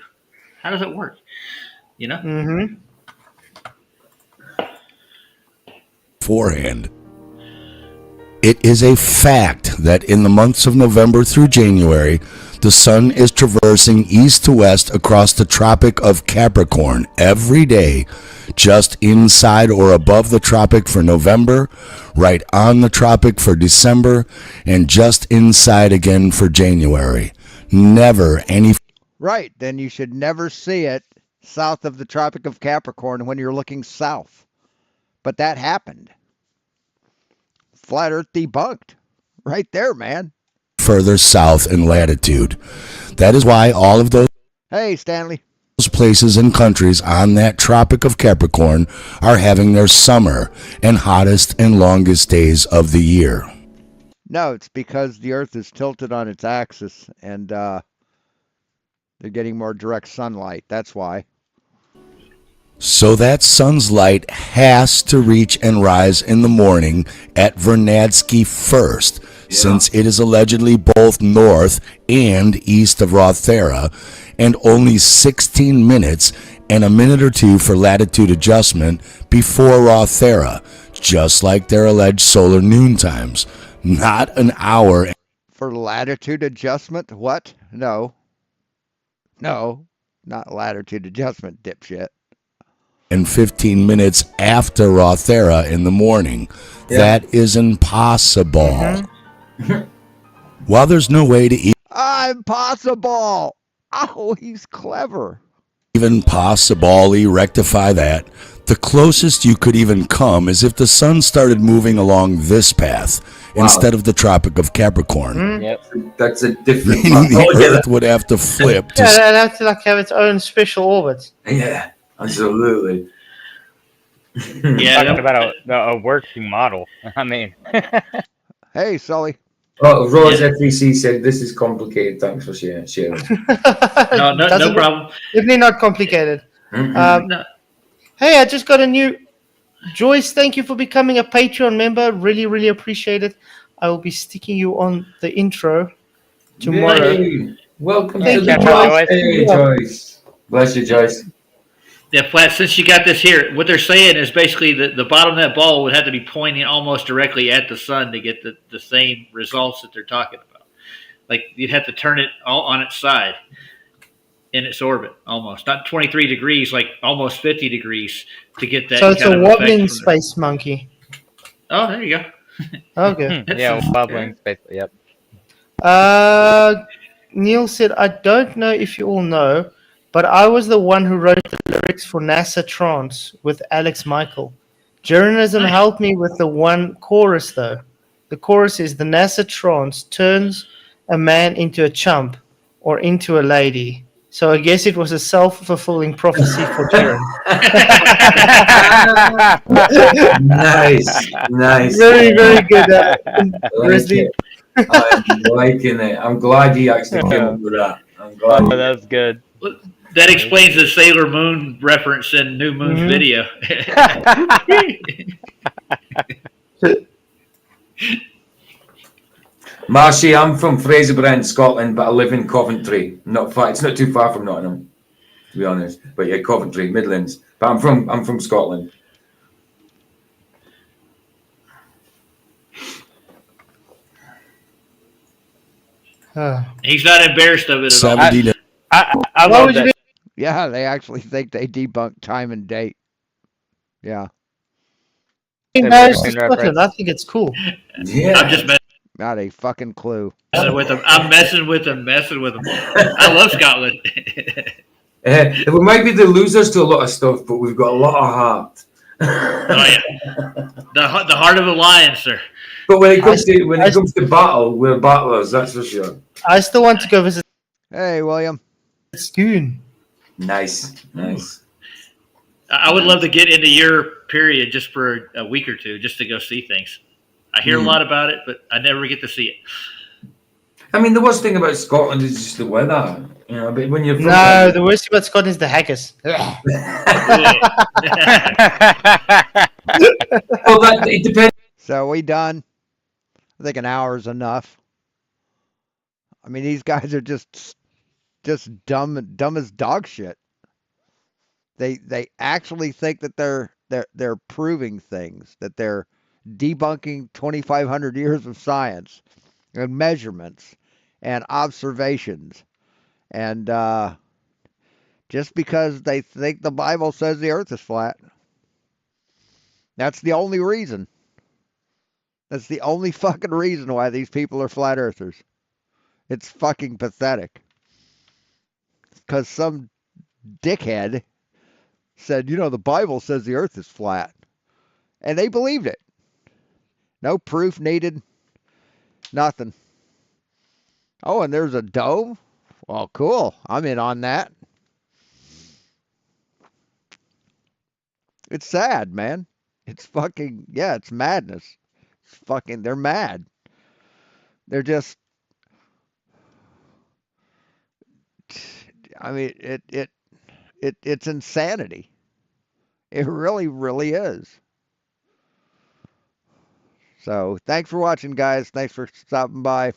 how does it work? You know, Mm-hmm. Beforehand. It is a fact that in the months of November through January, the sun is traversing east to west across the Tropic of Capricorn every day, just inside or above the tropic for November, right on the tropic for December, and just inside again for January. Never any. Right. Then you should never see it south of the Tropic of Capricorn when you're looking south. But that happened. Flat Earth debunked. Right there, man. Further south in latitude. That is why all of those Hey, Stanley. places and countries on that Tropic of Capricorn are having their summer and hottest and longest days of the year. No, it's because the Earth is tilted on its axis and they're getting more direct sunlight. That's why. So that sun's light has to reach and rise in the morning at Vernadsky first, since it is allegedly both north and east of Rothera, and only 16 minutes and a minute or two for latitude adjustment before Rothera, just like their alleged solar noon times. Not an hour. For latitude adjustment? What? No. No. Not latitude adjustment, dipshit. And 15 minutes after Rothera in the morning. That is impossible. While there's no way to Impossible! Oh, he's clever. even possibly rectify that, the closest you could even come is if the sun started moving along this path instead of the Tropic of Capricorn. Yep. That's a different. Meaning the Earth would have to flip to Yeah, that'd have to like have its own special orbit. Yeah, absolutely. yeah, Talking about a working model. I mean, Hey, Sully. Oh, Rose FEC said this is complicated. Thanks for sharing. no Doesn't- problem. Definitely not complicated. No. Hey, I just got a new Joyce. Thank you for becoming a Patreon member. Really, really appreciate it. I will be sticking you on the intro tomorrow. Yay. Welcome Thank to the you, Joyce. Joyce. Hey, Joyce. Bless you, Joyce. Yeah, Flat, since you got this here, what they're saying is basically the bottom of that ball would have to be pointing almost directly at the sun to get the same results that they're talking about. Like, you'd have to turn it all on its side in its orbit, almost. Not 23 degrees, like almost 50 degrees to get that So it's kind a of effect wobbling from space monkey. Oh, there you go. Okay. yeah, wobbling space. Yep. Neil said, I don't know if you all know, but I was the one who wrote the lyrics for NASA Trance with Alex Michael. Journalism helped me with the one chorus, though. The chorus is the NASA Trance turns a man into a chump or into a lady. So I guess it was a self-fulfilling prophecy for Jaron. Nice. Very, very good. Grizzly. I'm liking it. I'm glad you actually came up with that. I'm glad. Oh, that's good. That explains the Sailor Moon reference in New Moon's video. Marcy, I'm from Fraserburgh, Scotland, but I live in Coventry. Not far. It's not too far from Nottingham, to be honest. But yeah, Coventry, Midlands. But I'm from Scotland. He's not embarrassed of it at all. 70 to I What love would you that. Yeah, they actually think they debunk time and date. Yeah, be goes to Scotland? I think it's cool. Yeah. I'm just not a fucking clue. messing with him. I'm messing with him. I love Scotland. We might be the losers to a lot of stuff, but we've got a lot of heart. Oh yeah, the heart of a lion, sir. But when it comes to battle, we're battlers. That's for sure. I still want to go visit Hey, William. Schoon. Nice. I would love to get into your period just for a week or two, just to go see things. I hear a lot about it, but I never get to see it. I mean, the worst thing about Scotland is just the weather. You know, but when you're from No, the worst thing about Scotland is the haggis. well, it depends. So we done? I think an hour is enough. I mean, these guys are just dumb as dog shit. They actually think that they're proving things, that they're debunking 2,500 years of science and measurements and observations, and just because they think the Bible says the Earth is flat. That's the only reason. That's the only fucking reason why these people are flat earthers. It's fucking pathetic. Because some dickhead said, the Bible says the earth is flat. And they believed it. No proof needed. Nothing. Oh, and there's a dome? Well, cool. I'm in on that. It's sad, man. It's fucking, yeah, it's madness. It's fucking, they're mad. They're just, I mean, it's insanity. It really, really is. So thanks for watching, guys. Thanks for stopping by.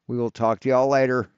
We will talk to y'all later.